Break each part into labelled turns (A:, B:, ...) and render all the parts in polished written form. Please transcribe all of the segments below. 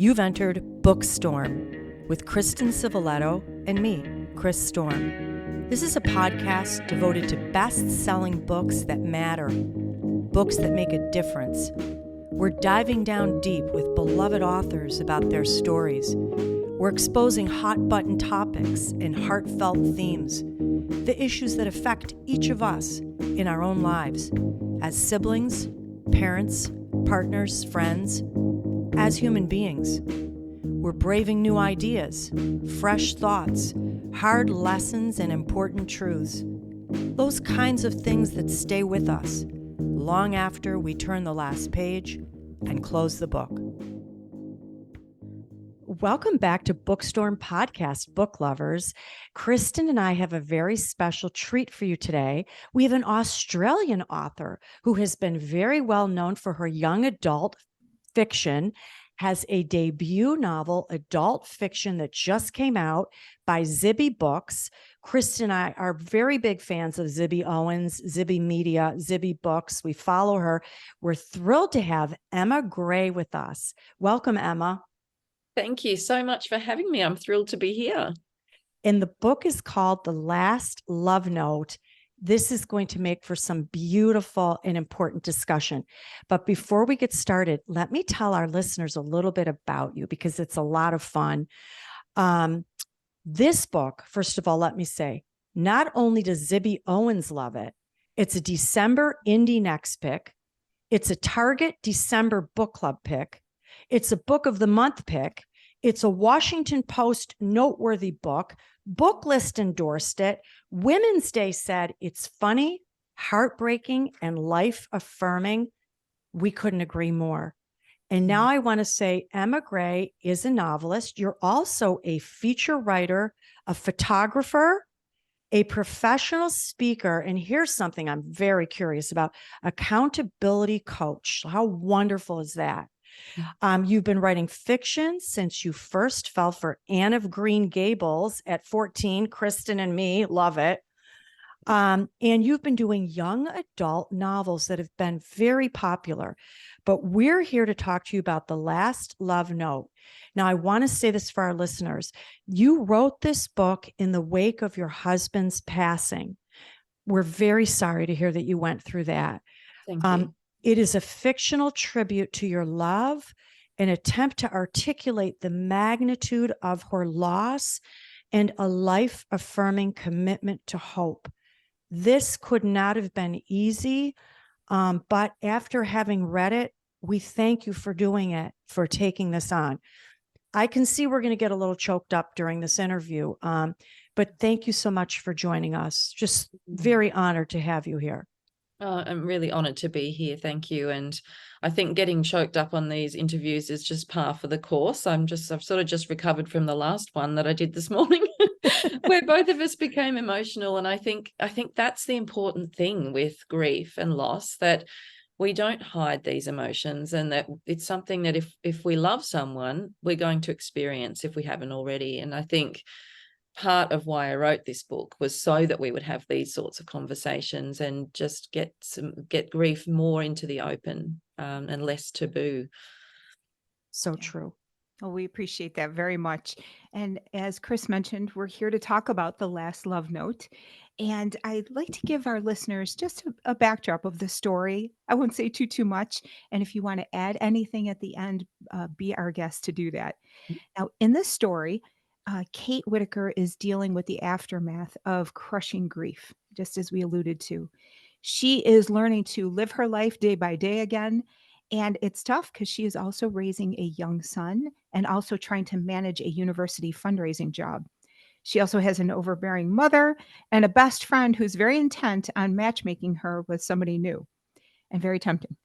A: You've entered BOOKSTORM with Kristen Civiletto and me, Chris Storm. This is a podcast devoted to best-selling books that matter, books that make a difference. We're diving down deep with beloved authors about their stories. We're exposing hot-button topics and heartfelt themes, the issues that affect each of us in our own lives, as siblings, parents, partners, friends, as human beings. We're braving new ideas, fresh thoughts, hard lessons, and important truths. Those kinds of things that stay with us long after we turn the last page and close the book. Welcome back to BOOKSTORM Podcast, book lovers. Kristen and I have a very special treat for you today. We have an Australian author who has been very well known for her young adult fiction, has a debut novel, adult fiction, that just came out by Zibby Books. Kristen and I are very big fans of Zibby Owens, Zibby Media, Zibby Books. We follow her. We're thrilled to have Emma Grey with us. Welcome, Emma.
B: Thank you so much for having me. I'm thrilled to be here.
A: And the book is called The Last Love Note. This is going to make for some beautiful and important discussion. But before we get started, let me tell our listeners a little bit about you because it's a lot of fun. This book, first of all, let me say, not only does Zibby Owens love it, it's a December Indie Next pick. It's a Target December Book Club pick. It's a Book of the Month pick. It's a Washington Post noteworthy book. Book List endorsed it. Women's Day said it's funny, heartbreaking, and life-affirming. We couldn't agree more. And now I want to say Emma Grey is a novelist. You're also a feature writer, a photographer, a professional speaker, and here's something I'm very curious about, accountability coach. How wonderful is that? You've been writing fiction since you first fell for Anne of Green Gables at 14. Kristen and me love it. And you've been doing young adult novels that have been very popular. But we're here to talk to you about The Last Love Note. Now, I want to say this for our listeners. You wrote this book in the wake of your husband's passing. We're very sorry to hear that you went through that.
B: Thank you.
A: It is a fictional tribute to your love, an attempt to articulate the magnitude of her loss, and a life-affirming commitment to hope. This could not have been easy, but after having read it, we thank you for doing it, for taking this on. I can see we're going to get a little choked up during this interview, but thank you so much for joining us. Just very honored to have you here.
B: I'm really honored to be here. Thank you. And I think getting choked up on these interviews is just par for the course. I've sort of just recovered from the last one that I did this morning where both of us became emotional. And I think that's the important thing with grief and loss, that we don't hide these emotions, and that it's something that if we love someone, we're going to experience if we haven't already. And I think part of why I wrote this book was so that we would have these sorts of conversations and just get grief more into the open, and less taboo.
A: So true.
C: Well, we appreciate that very much. And as Chris mentioned, we're here to talk about The Last Love Note. And I'd like to give our listeners just a backdrop of the story. I won't say too much. And if you want to add anything at the end, be our guest to do that. Now, in this story, Kate Whitaker is dealing with the aftermath of crushing grief, just as we alluded to. She is learning to live her life day by day again. And it's tough because she is also raising a young son and also trying to manage a university fundraising job. She also has an overbearing mother and a best friend who's very intent on matchmaking her with somebody new, and very tempting.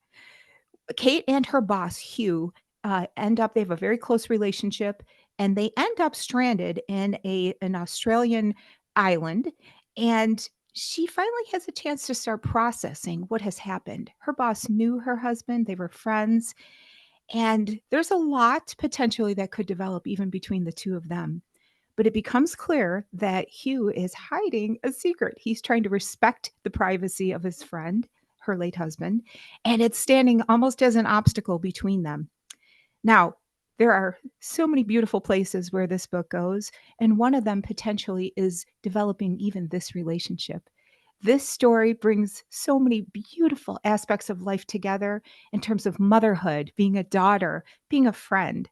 C: Kate and her boss, Hugh, they have a very close relationship, and they end up stranded in an Australian island. And she finally has a chance to start processing what has happened. Her boss knew her husband, they were friends, and there's a lot potentially that could develop even between the two of them. But it becomes clear that Hugh is hiding a secret. He's trying to respect the privacy of his friend, her late husband, and it's standing almost as an obstacle between them. Now, There are so many beautiful places where this book goes, and one of them potentially is developing even this relationship. This story brings so many beautiful aspects of life together in terms of motherhood, being a daughter, being a friend,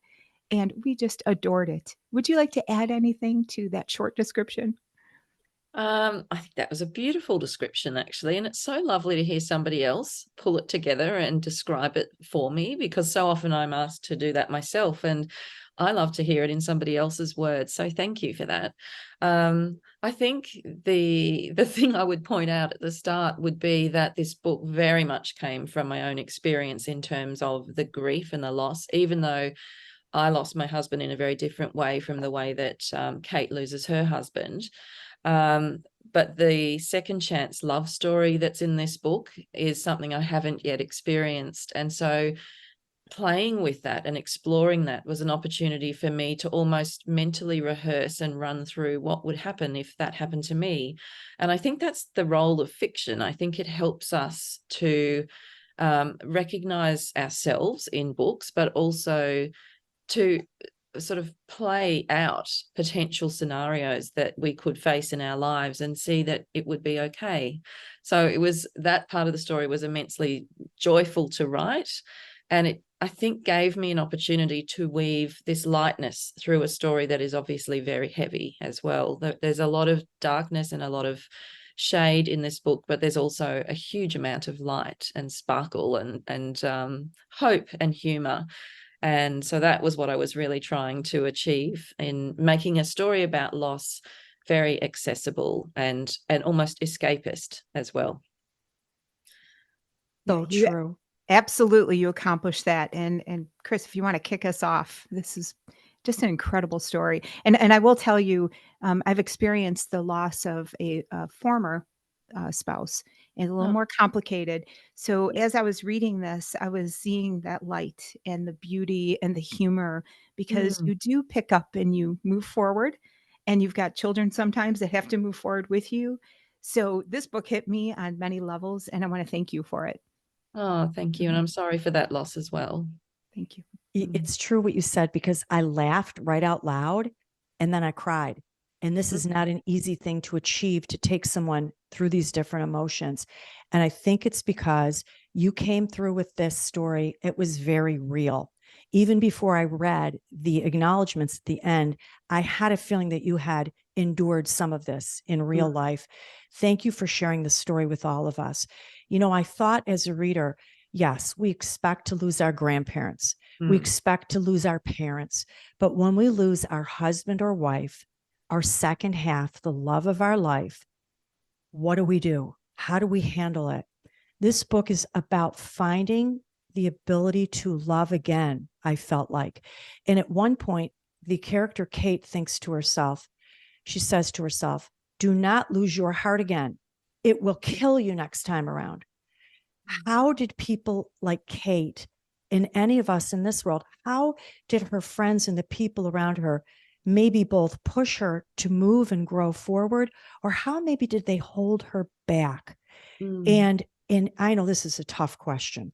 C: and we just adored it. Would you like to add anything to that short description?
B: I think that was a beautiful description, actually. And it's so lovely to hear somebody else pull it together and describe it for me, because so often I'm asked to do that myself. And I love to hear it in somebody else's words. So thank you for that. I think the thing I would point out at the start would be that this book very much came from my own experience in terms of the grief and the loss, even though I lost my husband in a very different way from the way that Kate loses her husband. But the second chance love story that's in this book is something I haven't yet experienced. And so playing with that and exploring that was an opportunity for me to almost mentally rehearse and run through what would happen if that happened to me. And I think that's the role of fiction. I think it helps us to recognize ourselves in books, but also to sort of play out potential scenarios that we could face in our lives and see that it would be okay. So it was, that part of the story was immensely joyful to write. And it, I think, gave me an opportunity to weave this lightness through a story that is obviously very heavy as well. There's a lot of darkness and a lot of shade in this book, but there's also a huge amount of light and sparkle and hope and humor. And so that was what I was really trying to achieve in making a story about loss very accessible and almost escapist as well.
C: Yeah,
A: So
C: you
A: true.
C: absolutely, you accomplished that. And Chris, if you want to kick us off, this is just an incredible story. And I will tell you, I've experienced the loss of a former spouse, and a little
B: Oh,
C: more complicated. So
B: yeah.
C: as I was reading this, I was seeing that light and the beauty and the humor, because
B: Mm.
C: you do pick up and you move forward, and you've got children sometimes that have to move forward with you. So this book hit me on many levels, and I want to thank you for it.
B: Oh, thank you. And
C: Mhm.
B: I'm sorry for that loss as well.
C: Thank you.
A: It's true what you said, because I laughed right out loud and then I cried. And this is not an easy thing to achieve, to take someone through these different emotions. And I think it's because you came through with this story. It was very real. Even before I read the acknowledgments at the end, I had a feeling that you had endured some of this in
B: Mm,
A: real life. Thank you for sharing the story with all of us. You know, I thought as a reader, yes, we expect to lose our grandparents. We
B: mm,
A: expect to lose our parents. But when we lose our husband or wife, our second half, the love of our life, what do we do? How do we handle it? This book is about finding the ability to love again, I felt like. And at one point, the character Kate thinks to herself, she says to herself, do not lose your heart again. It will kill you next time around. How did people like Kate and any of us in this world, how did her friends and the people around her maybe both push her to move and grow forward, or how maybe did they hold her back?
B: mm.
A: And I know this is a tough question.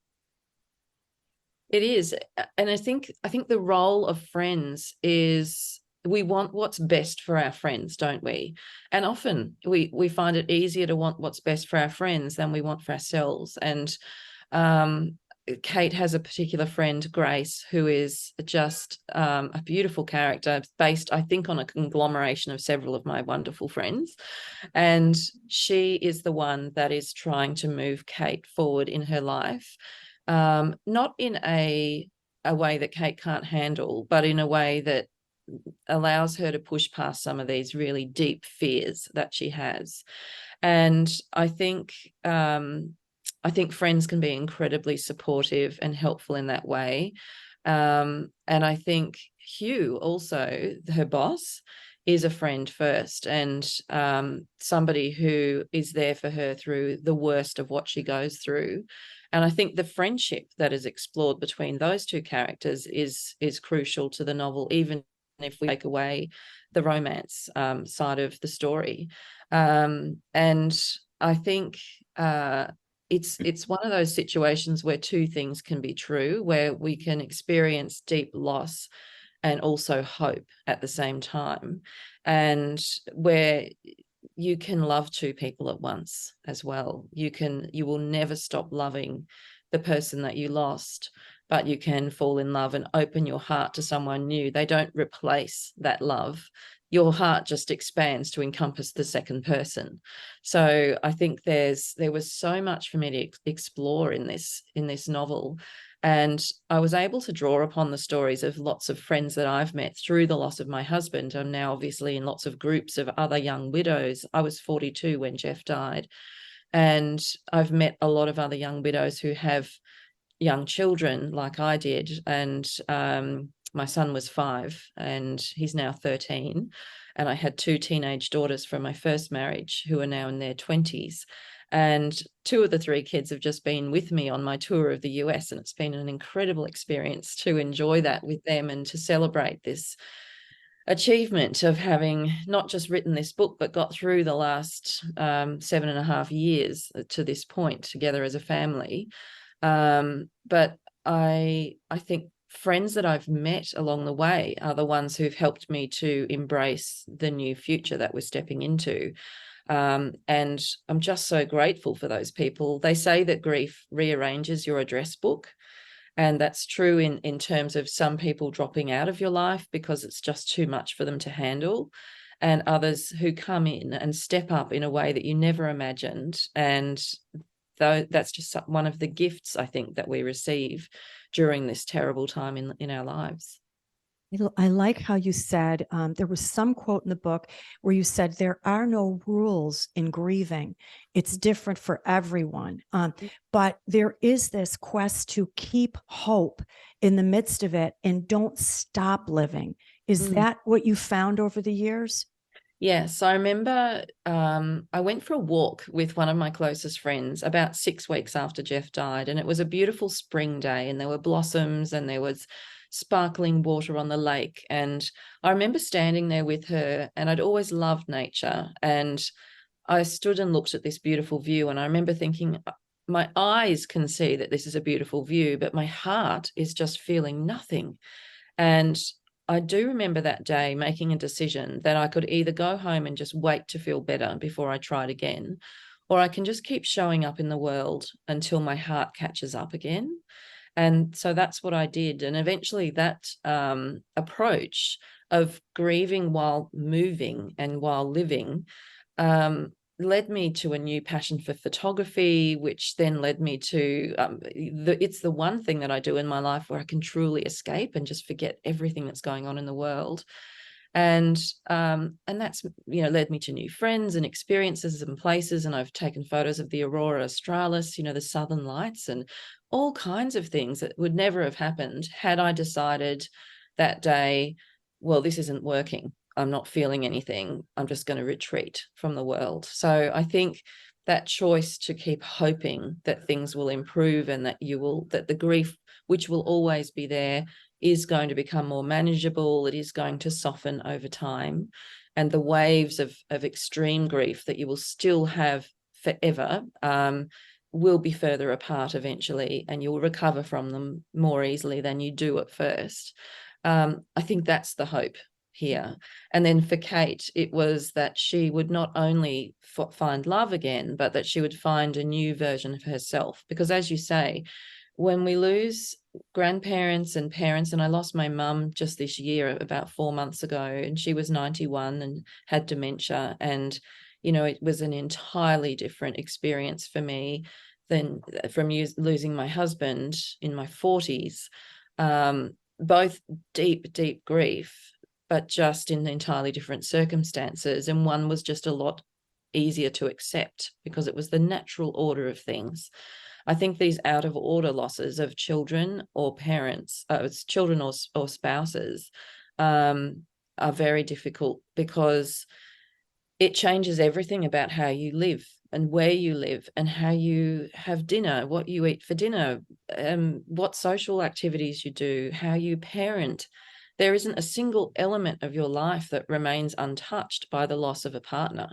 B: It is. And I think the role of friends is, we want what's best for our friends, don't we? And often we find it easier to want what's best for our friends than we want for ourselves. And um, Kate has a particular friend, Grace, who is just a beautiful character based, I think, on a conglomeration of several of my wonderful friends. And she is the one that is trying to move Kate forward in her life, not in a way that Kate can't handle, but in a way that allows her to push past some of these really deep fears that she has. And I think friends can be incredibly supportive and helpful in that way. And I think Hugh, also her boss, is a friend first, and somebody who is there for her through the worst of what she goes through. And I think the friendship that is explored between those two characters is crucial to the novel, even if we take away the romance side of the story. And I think it's one of those situations where two things can be true, where we can experience deep loss and also hope at the same time, and where you can love two people at once as well. You will never stop loving the person that you lost, but you can fall in love and open your heart to someone new. They don't replace that love. Your heart just expands to encompass the second person. So I think there was so much for me to explore in this novel. And I was able to draw upon the stories of lots of friends that I've met through the loss of my husband. I'm now obviously in lots of groups of other young widows. I was 42 when Jeff died. And I've met a lot of other young widows who have young children like I did. And my son was 5 and he's now 13. And I had 2 teenage daughters from my first marriage who are now in their 20s. And 2 of the 3 kids have just been with me on my tour of the US. And it's been an incredible experience to enjoy that with them and to celebrate this achievement of having not just written this book, but got through the last 7.5 years to this point together as a family. But I think friends that I've met along the way are the ones who've helped me to embrace the new future that we're stepping into. And I'm just so grateful for those people. They say that grief rearranges your address book. And that's true in terms of some people dropping out of your life because it's just too much for them to handle, and others who come in and step up in a way that you never imagined. And that's just one of the gifts I think that we receive during this terrible time in our lives.
A: I like how you said, there was some quote in the book where you said, there are no rules in grieving. It's different for everyone. But there is this quest to keep hope in the midst of it and don't stop living. Is that what you found over the years?
B: Yes, I remember I went for a walk with one of my closest friends about 6 weeks after Jeff died, and it was a beautiful spring day, and there were blossoms and there was sparkling water on the lake. And I remember standing there with her, and I'd always loved nature, and I stood and looked at this beautiful view, and I remember thinking, my eyes can see that this is a beautiful view, but my heart is just feeling nothing. And I do remember that day making a decision that I could either go home and just wait to feel better before I tried again, or I can just keep showing up in the world until my heart catches up again. And so that's what I did. And eventually that approach of grieving while moving and while living led me to a new passion for photography, which then led me to it's the one thing that I do in my life where I can truly escape and just forget everything that's going on in the world. And that's, led me to new friends and experiences and places. And I've taken photos of the Aurora Australis, the Southern Lights, and all kinds of things that would never have happened had I decided that day, well, this isn't working. I'm not feeling anything. I'm just going to retreat from the world. So I think that choice to keep hoping that things will improve and that the grief, which will always be there, is going to become more manageable. It is going to soften over time. And the waves of extreme grief that you will still have forever will be further apart eventually, and you'll recover from them more easily than you do at first. I think that's the hope here. And then for Kate, it was that she would not only find love again, but that she would find a new version of herself. Because as you say, when we lose grandparents and parents, and I lost my mum just this year about 4 months ago, and she was 91 and had dementia, and it was an entirely different experience for me than from losing my husband in my 40s. Both deep grief, but just in entirely different circumstances. And one was just a lot easier to accept because it was the natural order of things. I think these out of order losses of children or parents, children or spouses, are very difficult because it changes everything about how you live and where you live and how you have dinner, what you eat for dinner, what social activities you do, how you parent, there isn't a single element of your life that remains untouched by the loss of a partner.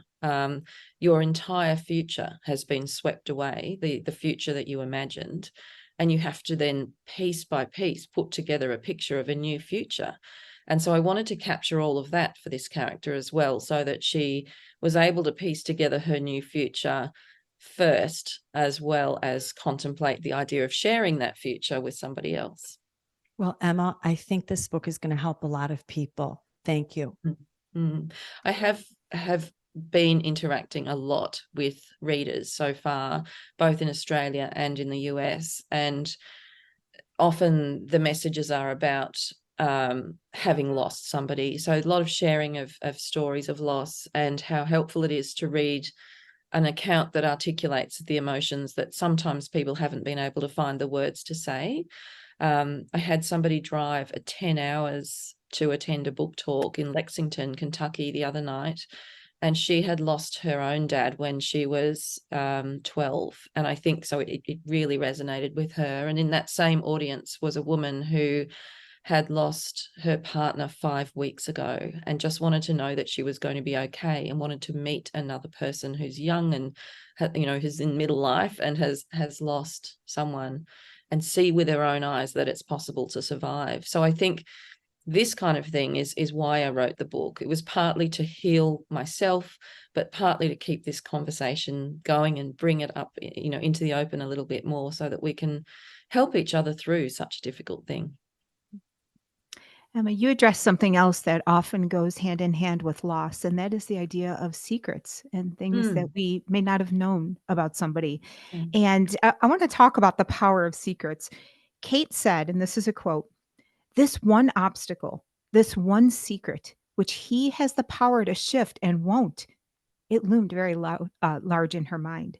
B: Your entire future has been swept away, the future that you imagined, and you have to then piece by piece put together a picture of a new future. And so I wanted to capture all of that for this character as well, so that she was able to piece together her new future first, as well as contemplate the idea of sharing that future with somebody else.
A: Well, Emma, I think this book is going to help a lot of people. Thank you.
B: Mm-hmm. I have been interacting a lot with readers so far, both in Australia and in the US, and often the messages are about having lost somebody. So a lot of sharing of stories of loss, and how helpful it is to read an account that articulates the emotions that sometimes people haven't been able to find the words to say. I had somebody drive 10 hours to attend a book talk in Lexington, Kentucky the other night, and she had lost her own dad when she was 12. And I think so it really resonated with her. And in that same audience was a woman who had lost her partner 5 weeks ago, and just wanted to know that she was going to be okay, and wanted to meet another person who's young and, you know, who's in middle life and has lost someone, and see with her own eyes that it's possible to survive. So I think this kind of thing is why I wrote the book. It was partly to heal myself, but partly to keep this conversation going and bring it up, you know, into the open a little bit more, so that we can help each other through such a difficult thing.
C: Emma, you address something else that often goes hand in hand with loss, and that is the idea of secrets and things that we may not have known about somebody.
B: Mm.
C: And I want to talk about the power of secrets. Kate said, and this is a quote, "This one obstacle, this one secret, which he has the power to shift and won't," it loomed very large in her mind,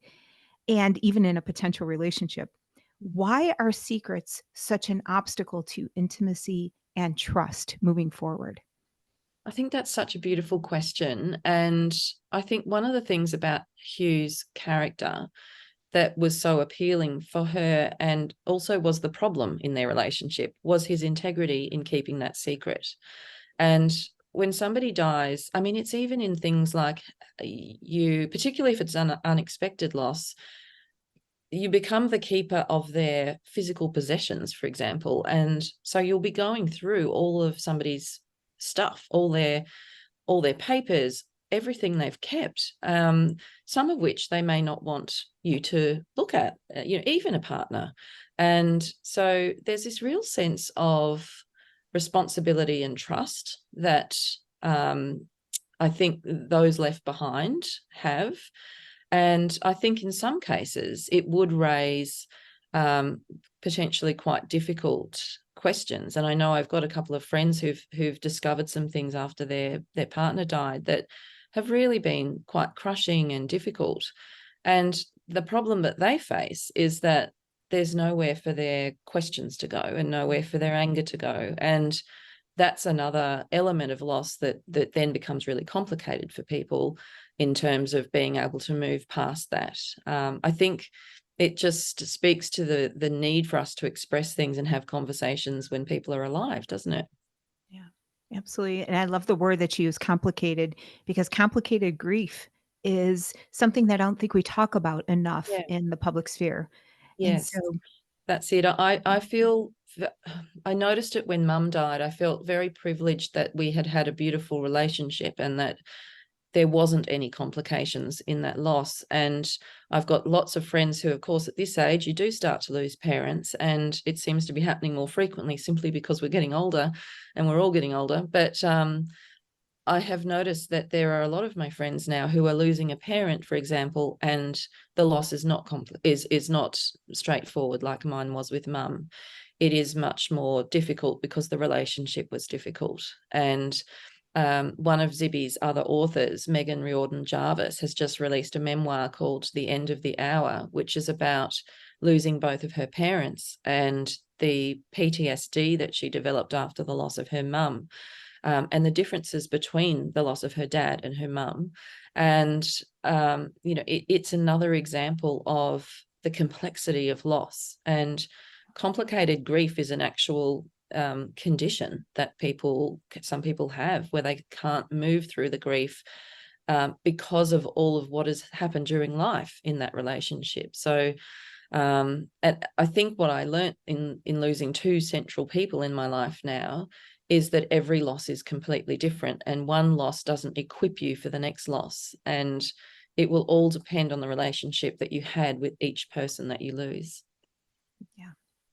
C: and even in a potential relationship. Why are secrets such an obstacle to intimacy and trust moving forward?
B: I think that's such a beautiful question. And I think one of the things about Hugh's character that was so appealing for her, and also was the problem in their relationship, was his integrity in keeping that secret. And when somebody dies, I mean, it's even in things like you, particularly if it's an unexpected loss, you become the keeper of their physical possessions, for example. And so you'll be going through all of somebody's stuff, all their papers, everything they've kept, some of which they may not want you to look at, you know, even a partner. And so there's this real sense of responsibility and trust that I think those left behind have. And I think in some cases it would raise potentially quite difficult questions. And I know I've got a couple of friends who've discovered some things after their partner died that have really been quite crushing and difficult. And the problem that they face is that there's nowhere for their questions to go and nowhere for their anger to go. And that's another element of loss that then becomes really complicated for people in terms of being able to move past that. I think it just speaks to the need for us to express things and have conversations when people are alive, doesn't it?
C: Yeah, absolutely. And I love the word that you use, complicated, because complicated grief is something that I don't think we talk about enough
B: Yeah.
C: in the public sphere. And
B: Yes,
C: so,
B: that's it. I feel, I noticed it when Mum died. I felt very privileged that we had a beautiful relationship and that there wasn't any complications in that loss. And I've got lots of friends who, of course, at this age, you do start to lose parents, and it seems to be happening more frequently simply because we're getting older, and we're all getting older. But I have noticed that there are a lot of my friends now who are losing a parent, for example, and the loss is not is not straightforward like mine was with Mum. It is much more difficult because the relationship was difficult. And one of Zibby's other authors, Megan Riordan Jarvis, has just released a memoir called The End of the Hour, which is about losing both of her parents and the PTSD that she developed after the loss of her mum, and the differences between the loss of her dad and her mum. And, you know, it's another example of the complexity of loss. And complicated grief is an actual condition that some people have, where they can't move through the grief because of all of what has happened during life in that relationship. So and I think what I learned in losing two central people in my life now is that every loss is completely different, and one loss doesn't equip you for the next loss. And it will all depend on the relationship that you had with each person that you lose.
C: Yeah.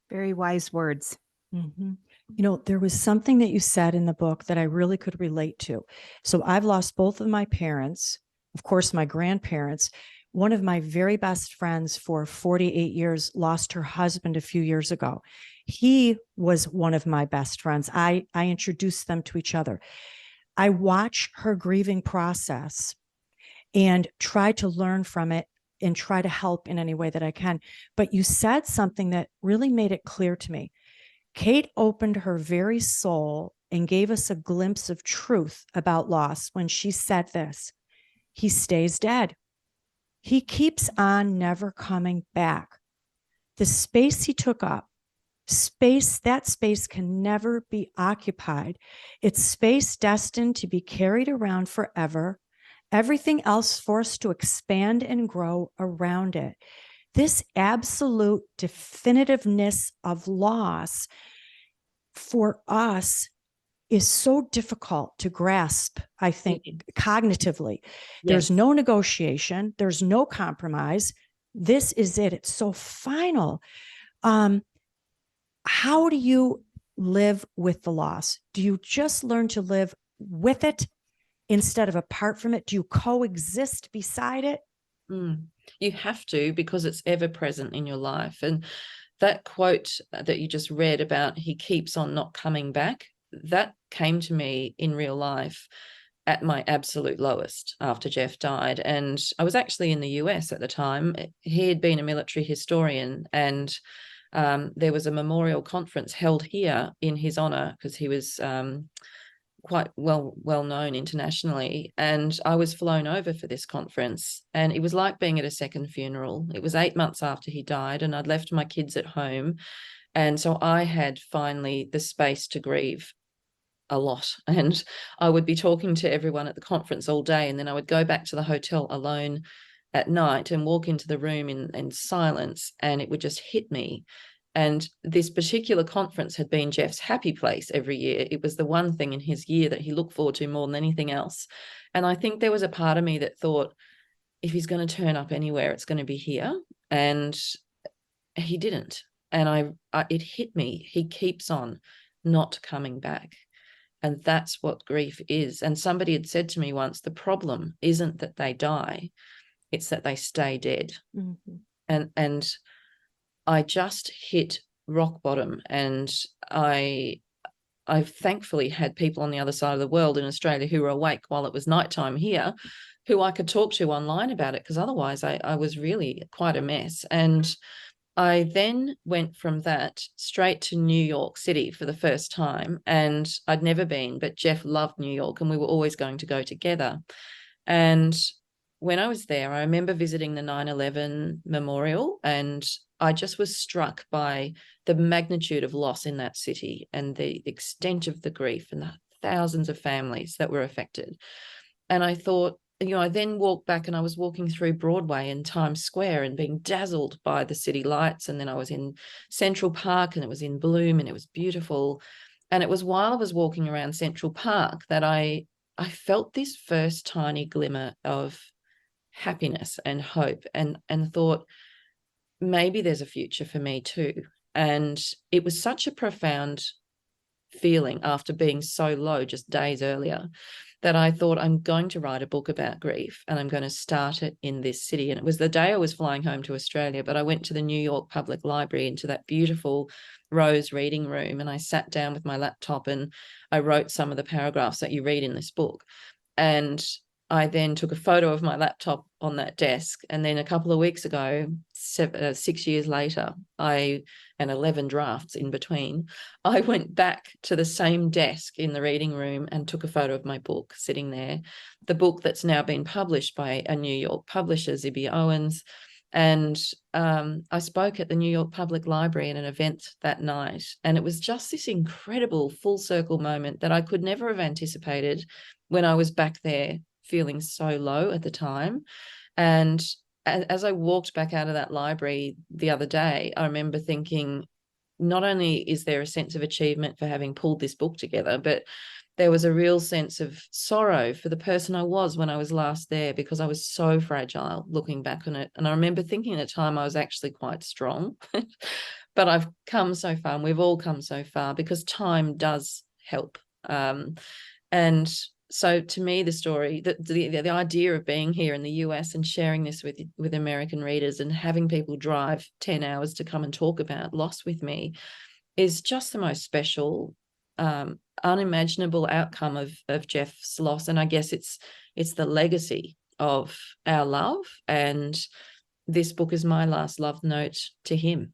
C: Very wise words.
A: Mm-hmm. You know, there was something that you said in the book that I really could relate to. So I've lost both of my parents, of course, my grandparents. One of my very best friends for 48 years lost her husband a few years ago. He was one of my best friends. I introduced them to each other. I watch her grieving process and try to learn from it and try to help in any way that I can. But you said something that really made it clear to me. Kate opened her very soul and gave us a glimpse of truth about loss when she said this: he stays dead. He keeps on never coming back. The space he took up, that space can never be occupied. It's space destined to be carried around forever. Everything else forced to expand and grow around it. This absolute definitiveness of loss for us is so difficult to grasp, I think, cognitively. Yes. There's no negotiation. There's no compromise. This is it. It's so final. How do you live with the loss? Do you just learn to live with it instead of apart from it? Do you coexist beside it?
B: You have to, because it's ever present in your life. And that quote that you just read about he keeps on not coming back, that came to me in real life at my absolute lowest after Jeff died. And I was actually in the US at the time. He had been a military historian, and there was a memorial conference held here in his honor because he was quite well known internationally. And I was flown over for this conference, and it was like being at a second funeral. It was 8 months after he died, and I'd left my kids at home. And so I had finally the space to grieve a lot. And I would be talking to everyone at the conference all day, and then I would go back to the hotel alone at night and walk into the room in silence, and it would just hit me. And this particular conference had been Jeff's happy place every year. It was the one thing in his year that he looked forward to more than anything else. And I think there was a part of me that thought, if he's going to turn up anywhere, it's going to be here. And he didn't. And it hit me. He keeps on not coming back. And that's what grief is. And somebody had said to me once, the problem isn't that they die, it's that they stay dead. Mm-hmm. And I just hit rock bottom, and I've thankfully had people on the other side of the world in Australia who were awake while it was nighttime here, who I could talk to online about it, because otherwise I was really quite a mess. And I then went from that straight to New York City for the first time, and I'd never been, but Jeff loved New York and we were always going to go together. And when I was there, I remember visiting the 9/11 memorial, and I just was struck by the magnitude of loss in that city and the extent of the grief and the thousands of families that were affected. And I thought, I then walked back, and I was walking through Broadway and Times Square and being dazzled by the city lights. And then I was in Central Park, and it was in bloom and it was beautiful. And it was while I was walking around Central Park that I felt this first tiny glimmer of happiness and hope, and thought, maybe there's a future for me too. And it was such a profound feeling after being so low just days earlier, that I thought, I'm going to write a book about grief, and I'm going to start it in this city. And it was the day I was flying home to Australia, but I went to the New York Public Library, into that beautiful Rose reading room, and I sat down with my laptop and I wrote some of the paragraphs that you read in this book. And I then took a photo of my laptop on that desk. And then a couple of weeks ago, 6 years later, and 11 drafts in between, I went back to the same desk in the reading room and took a photo of my book sitting there. The book that's now been published by a New York publisher, Zibby Owens. And I spoke at the New York Public Library at an event that night, and it was just this incredible full circle moment that I could never have anticipated when I was back there feeling so low at the time. And as I walked back out of that library the other day, I remember thinking, not only is there a sense of achievement for having pulled this book together, but there was a real sense of sorrow for the person I was when I was last there, because I was so fragile looking back on it. And I remember thinking at the time I was actually quite strong, but I've come so far, and we've all come so far, because time does help. And so to me, the story, the idea of being here in the US and sharing this with American readers and having people drive 10 hours to come and talk about loss with me is just the most special, unimaginable outcome of Jeff's loss. And I guess it's the legacy of our love. And this book is my last love note to him.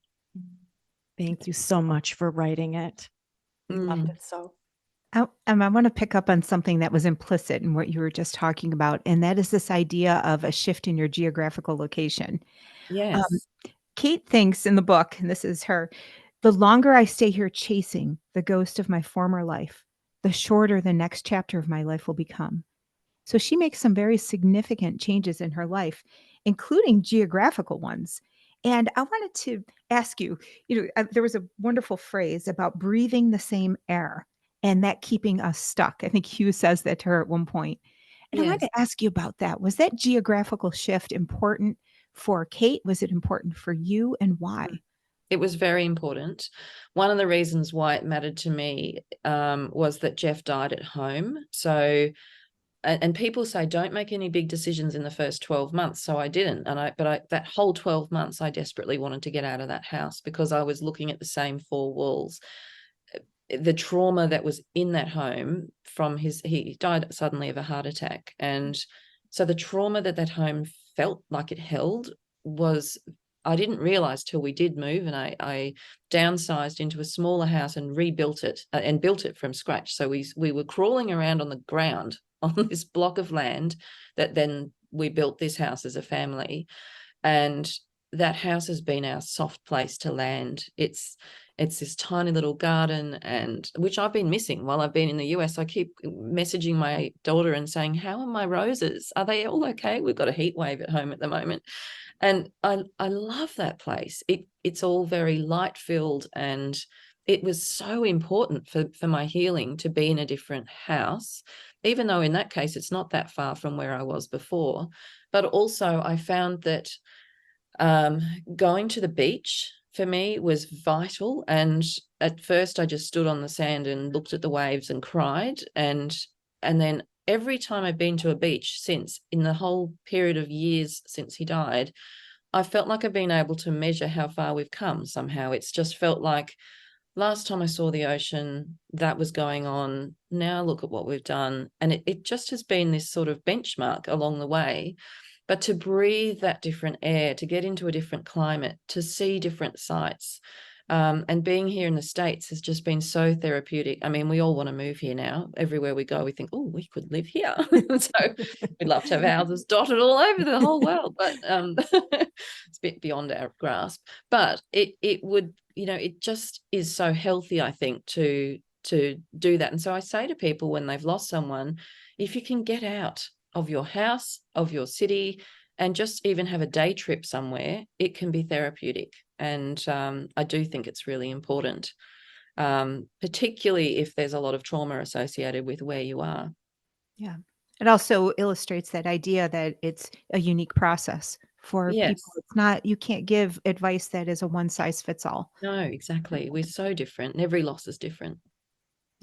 A: Thank you so much for writing it. Loved it so.
C: I want to pick up on something that was implicit in what you were just talking about, and that is this idea of a shift in your geographical location.
B: Yes.
C: Kate thinks in the book, and this is her, the longer I stay here chasing the ghost of my former life, the shorter the next chapter of my life will become. So she makes some very significant changes in her life, including geographical ones. And I wanted to ask you, there was a wonderful phrase about breathing the same air and that keeping us stuck. I think Hugh says that to her at one point. And I wanted to ask you about that. Was that geographical shift important for Kate? Was it important for you, and why?
B: It was very important. One of the reasons why it mattered to me was that Jeff died at home. So, and people say don't make any big decisions in the first 12 months. So I didn't. But that whole 12 months, I desperately wanted to get out of that house because I was looking at the same four walls. The trauma that was in that home from he died suddenly of a heart attack. And so the trauma that home felt like it held was, I didn't realize till we did move, and I downsized into a smaller house and rebuilt it and built it from scratch. So we were crawling around on the ground on this block of land that then we built this house as a family. And that house has been our soft place to land. It's this tiny little garden, and which I've been missing while I've been in the US. I keep messaging my daughter and saying, how are my roses? Are they all okay? We've got a heat wave at home at the moment. And I love that place. It's all very light filled, and it was so important for my healing to be in a different house, even though in that case it's not that far from where I was before. But also I found that going to the beach for me was vital. And at first I just stood on the sand and looked at the waves and cried. And then every time I've been to a beach since, in the whole period of years since he died, I felt like I've been able to measure how far we've come somehow. It's just felt like last time I saw the ocean, that was going on. Now look at what we've done. And it just has been this sort of benchmark along the way. But to breathe that different air, to get into a different climate, to see different sights, and being here in the States has just been so therapeutic. I mean, we all want to move here now. Everywhere we go, we think, oh, we could live here. So we'd love to have houses dotted all over the whole world, but it's a bit beyond our grasp. But it would, it just is so healthy, I think, to do that. And so I say to people when they've lost someone, if you can get out of your house, of your city, and just even have a day trip somewhere, it can be therapeutic. And I do think it's really important, particularly if there's a lot of trauma associated with where you are.
C: Yeah. It also illustrates that idea that it's a unique process for people. It's not, you can't give advice that is a one size fits all.
B: No, exactly. We're so different, and every loss is different.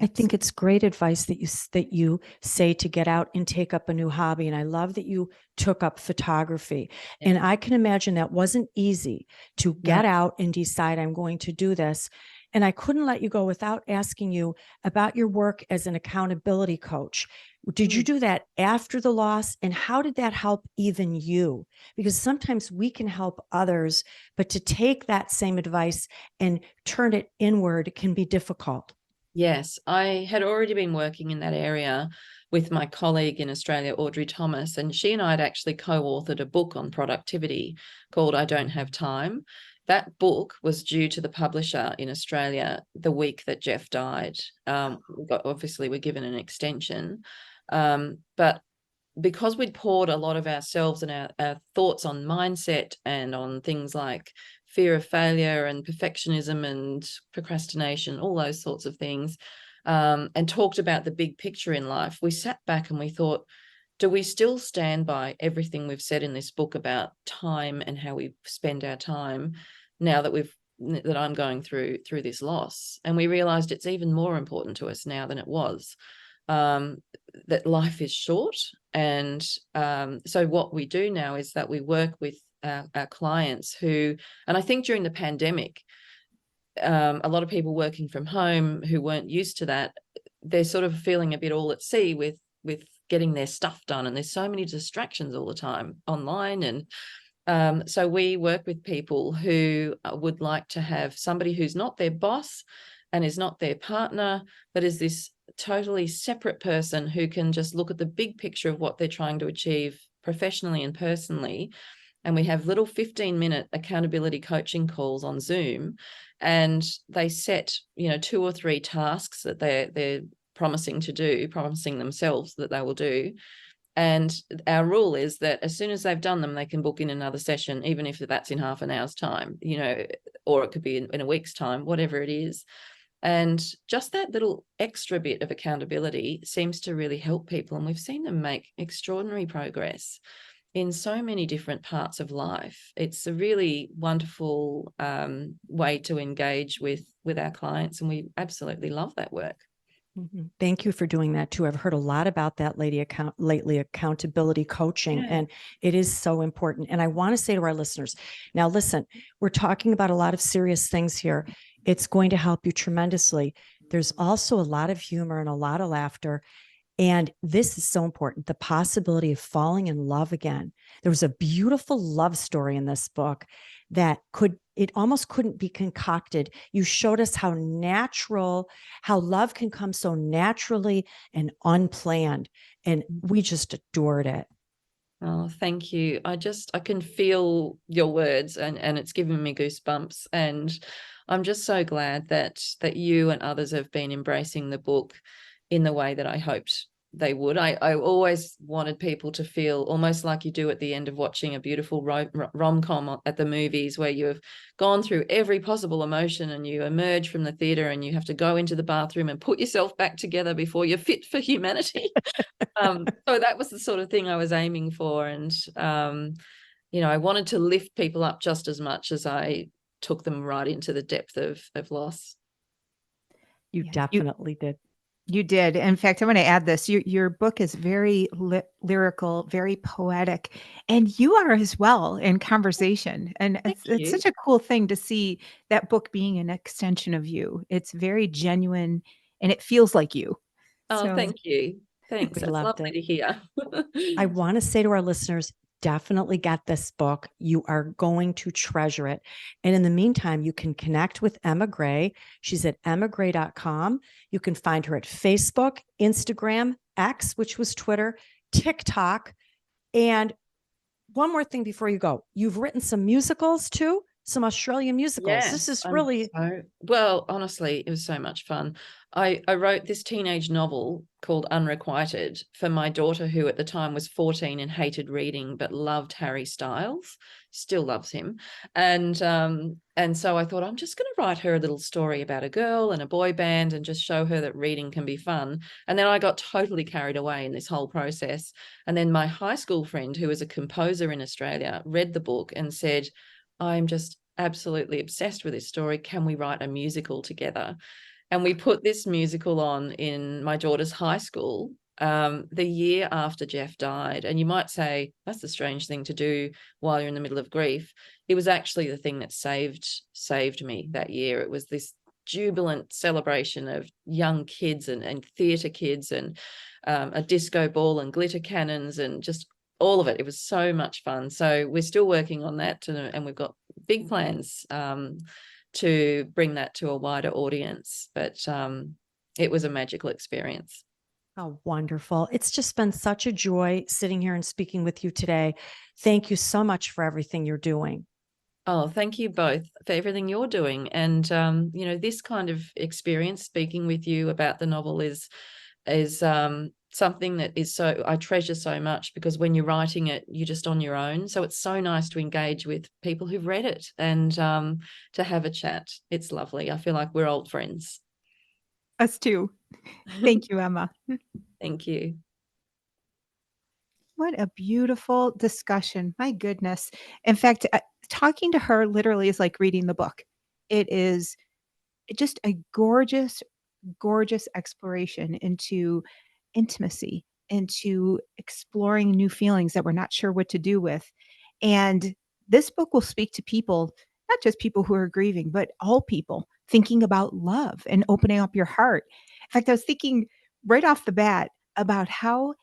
A: I think it's great advice that you say to get out and take up a new hobby. And I love that you took up photography. Yeah. And I can imagine that wasn't easy to get out and decide I'm going to do this. And I couldn't let you go without asking you about your work as an accountability coach. Did you do that after the loss? And how did that help even you? Because sometimes we can help others, but to take that same advice and turn it inward can be difficult.
B: Yes, I had already been working in that area with my colleague in Australia, Audrey Thomas, and she and I had actually co-authored a book on productivity called I Don't Have Time. That book was due to the publisher in Australia the week that Jeff died. Obviously, we're given an extension, but because we'd poured a lot of ourselves and our thoughts on mindset and on things like fear of failure and perfectionism and procrastination, all those sorts of things, and talked about the big picture in life, we sat back and we thought, do we still stand by everything we've said in this book about time and how we spend our time now that I'm going through this loss? And we realized it's even more important to us now than it was, that life is short. And so what we do now is that we work with our clients who, and I think during the pandemic, a lot of people working from home who weren't used to that, they're sort of feeling a bit all at sea with getting their stuff done, and there's so many distractions all the time online. And so we work with people who would like to have somebody who's not their boss and is not their partner, but is this totally separate person who can just look at the big picture of what they're trying to achieve professionally and personally. And we have little 15-minute accountability coaching calls on Zoom, and they set, 2 or 3 tasks that they're promising themselves that they will do. And our rule is that as soon as they've done them, they can book in another session, even if that's in half an hour's time, or it could be in a week's time, whatever it is. And just that little extra bit of accountability seems to really help people. And we've seen them make extraordinary progress in so many different parts of life. It's a really wonderful way to engage with our clients, and we absolutely love that work.
A: Thank you for doing that too. I've heard a lot about that lately, accountability coaching, and it is so important. And I want to say to our listeners, now listen, we're talking about a lot of serious things here. It's going to help you tremendously. There's also a lot of humor and a lot of laughter. And this is so important, the possibility of falling in love again. There was a beautiful love story in this book that almost couldn't be concocted. You showed us how love can come so naturally and unplanned. And we just adored it.
B: Oh, thank you. I can feel your words, and it's given me goosebumps. And I'm just so glad that you and others have been embracing the book in the way that I hoped they would. I always wanted people to feel almost like you do at the end of watching a beautiful rom-com at the movies, where you have gone through every possible emotion and you emerge from the theater and you have to go into the bathroom and put yourself back together before you're fit for humanity. So that was the sort of thing I was aiming for. And, I wanted to lift people up just as much as I took them right into the depth of loss.
A: You definitely did.
C: You did. In fact, I want to add this. Your book is very lyrical, very poetic, and you are as well in conversation. And it's such a cool thing to see that book being an extension of you. It's very genuine, and it feels like you.
B: Oh, thank you. Thanks. It's lovely to hear.
A: I want to say to our listeners, definitely get this book. You are going to treasure it. And in the meantime, you can connect with Emma Gray. She's at emmagray.com. You can find her at Facebook, Instagram, X, which was Twitter, TikTok. And one more thing before you go. You've written some musicals too, some Australian musicals.
B: Yes,
A: this is really...
B: Well, honestly, it was so much fun. I wrote this teenage novel called Unrequited for my daughter, who at the time was 14 and hated reading, but loved Harry Styles, still loves him. And so I thought, I'm just going to write her a little story about a girl and a boy band and just show her that reading can be fun. And then I got totally carried away in this whole process. And then my high school friend, who is a composer in Australia, read the book and said, I'm just absolutely obsessed with this story. Can we write a musical together? And we put this musical on in my daughter's high school the year after Jeff died. And you might say, that's a strange thing to do while you're in the middle of grief. It was actually the thing that saved me that year. It was this jubilant celebration of young kids and theatre kids and a disco ball and glitter cannons and just all of it. It was so much fun. So we're still working on that, and we've got big plans to bring that to a wider audience. But it was a magical experience.
A: Oh, wonderful. It's just been such a joy sitting here and speaking with you today. Thank you so much for everything you're doing.
B: Oh, thank you both for everything you're doing. And this kind of experience speaking with you about the novel is something that is so I treasure so much, because when you're writing it, you're just on your own. So it's so nice to engage with people who've read it and to have a chat. It's lovely. I feel like we're old friends.
C: Us too. Thank you, Emma.
B: Thank you.
C: What a beautiful discussion. My goodness. In fact, talking to her literally is like reading the book. It is just a gorgeous, gorgeous exploration into intimacy, into exploring new feelings that we're not sure what to do with. And this book will speak to people, not just people who are grieving, but all people thinking about love and opening up your heart. In fact, I was thinking right off the bat about how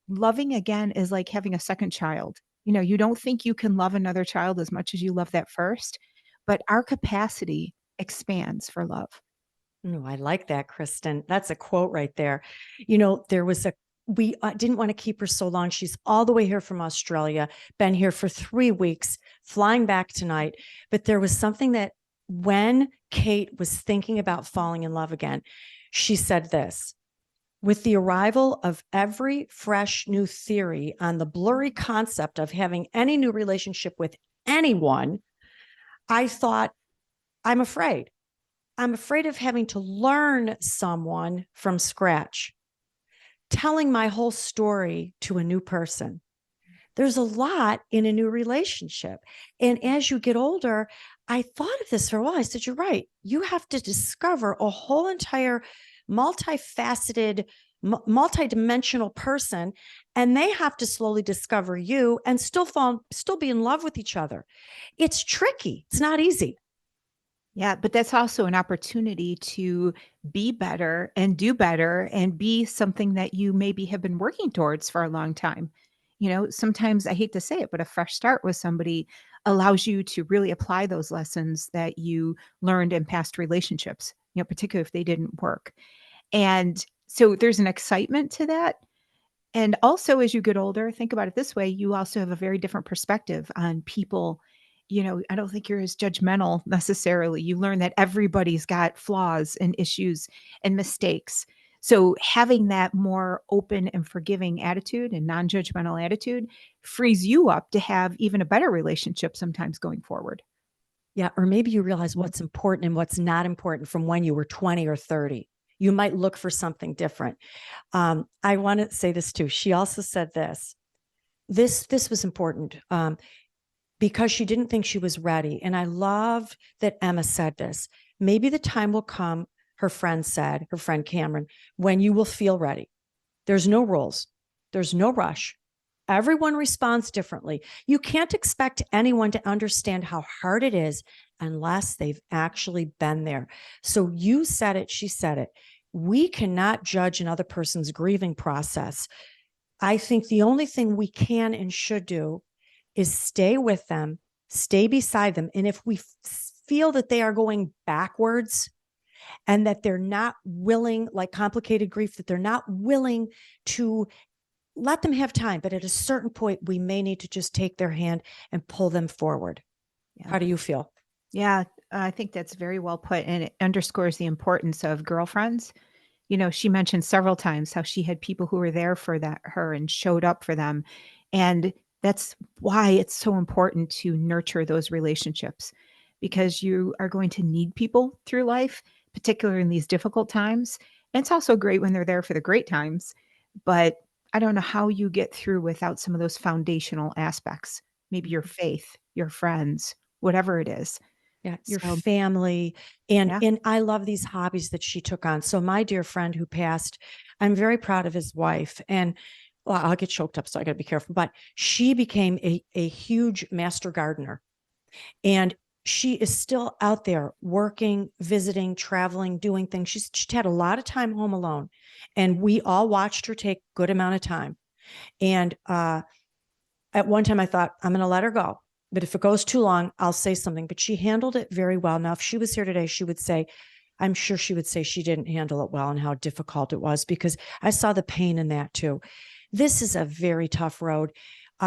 C: loving again is like having a second child. You know, you don't think you can love another child as much as you love that first, but our capacity expands for love.
A: No, I like that, Kristen. That's a quote right there. There was we didn't want to keep her so long. She's all the way here from Australia, been here for 3 weeks, flying back tonight. But there was something that when Kate was thinking about falling in love again, she said this: with the arrival of every fresh new theory on the blurry concept of having any new relationship with anyone, I thought, I'm afraid. I'm afraid of having to learn someone from scratch, telling my whole story to a new person. There's a lot in a new relationship. And as you get older, I thought of this for a while. I said, you're right. You have to discover a whole entire multifaceted, multidimensional person, and they have to slowly discover you and still be in love with each other. It's tricky. It's not easy.
C: Yeah, but that's also an opportunity to be better and do better and be something that you maybe have been working towards for a long time. You know, sometimes I hate to say it, but a fresh start with somebody allows you to really apply those lessons that you learned in past relationships, particularly if they didn't work. And so there's an excitement to that. And also, as you get older, think about it this way, you also have a very different perspective on people. I don't think you're as judgmental necessarily. You learn that everybody's got flaws and issues and mistakes. So having that more open and forgiving attitude and non-judgmental attitude frees you up to have even a better relationship sometimes going forward.
A: Yeah. Or maybe you realize what's important and what's not important from when you were 20 or 30. You might look for something different. I want to say this too. She also said this was important because she didn't think she was ready. And I love that Emma said this. Maybe the time will come, her friend Cameron, when you will feel ready. There's no rules. There's no rush. Everyone responds differently. You can't expect anyone to understand how hard it is unless they've actually been there. So you said it, she said it. We cannot judge another person's grieving process. I think the only thing we can and should do is stay with them, stay beside them. And if we feel that they are going backwards and that they're not willing, like complicated grief, that they're not willing to, let them have time. But at a certain point, we may need to just take their hand and pull them forward. Yeah. How do you feel?
C: Yeah, I think that's very well put. And it underscores the importance of girlfriends. She mentioned several times how she had people who were there for her and showed up for them. And that's why it's so important to nurture those relationships, because you are going to need people through life, particularly in these difficult times. And it's also great when they're there for the great times. But I don't know how you get through without some of those foundational aspects, maybe your faith, your friends, whatever it is.
A: Yeah, your family. And
C: Yeah.
A: I love these hobbies that she took on. So my dear friend who passed, I'm very proud of his wife. And well, I'll get choked up, so I got to be careful. But she became a huge master gardener. And she is still out there working, visiting, traveling, doing things. She's had a lot of time home alone. And we all watched her take a good amount of time. And at one time I thought, I'm going to let her go. But if it goes too long, I'll say something. But she handled it very well. Now, if she was here today, she would say, I'm sure she would say she didn't handle it well and how difficult it was, because I saw the pain in that too. This is a very tough road.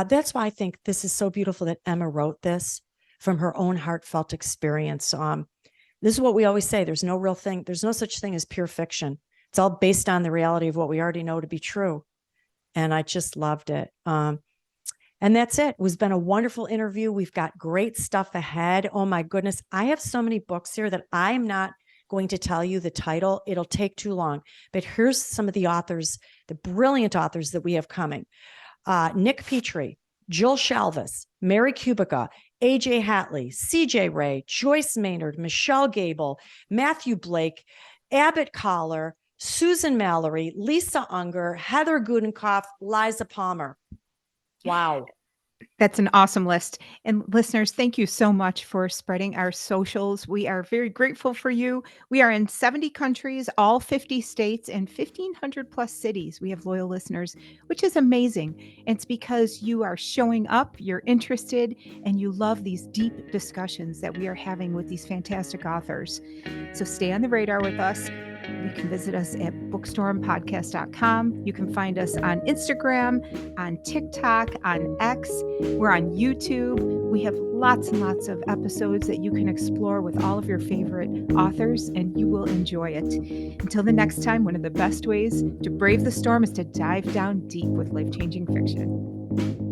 A: That's why I think this is so beautiful that Emma wrote this from her own heartfelt experience. This is what we always say. There's no real thing. There's no such thing as pure fiction. It's all based on the reality of what we already know to be true. And I just loved it. And that's it. It's been a wonderful interview. We've got great stuff ahead. Oh my goodness. I have so many books here that I'm not going to tell you the title. It'll take too long. But here's some of the authors, the brilliant authors that we have coming. Nick Petrie, Jill Shalvis, Mary Kubica, AJ Hatley, CJ Ray, Joyce Maynard, Michelle Gable, Matthew Blake, Abbott Collar, Susan Mallory, Lisa Unger, Heather Gudenkoff, Liza Palmer. Wow.
C: That's an awesome list. And listeners, thank you so much for spreading our socials. We are very grateful for you. We are in 70 countries, all 50 states, and 1,500 plus cities. We have loyal listeners, which is amazing. It's because you are showing up, you're interested, and you love these deep discussions that we are having with these fantastic authors. So stay on the radar with us. You can visit us at bookstormpodcast.com. You can find us on Instagram, on TikTok, on X. We're on YouTube. We have lots and lots of episodes that you can explore with all of your favorite authors, and you will enjoy it. Until the next time, one of the best ways to brave the storm is to dive down deep with life-changing fiction.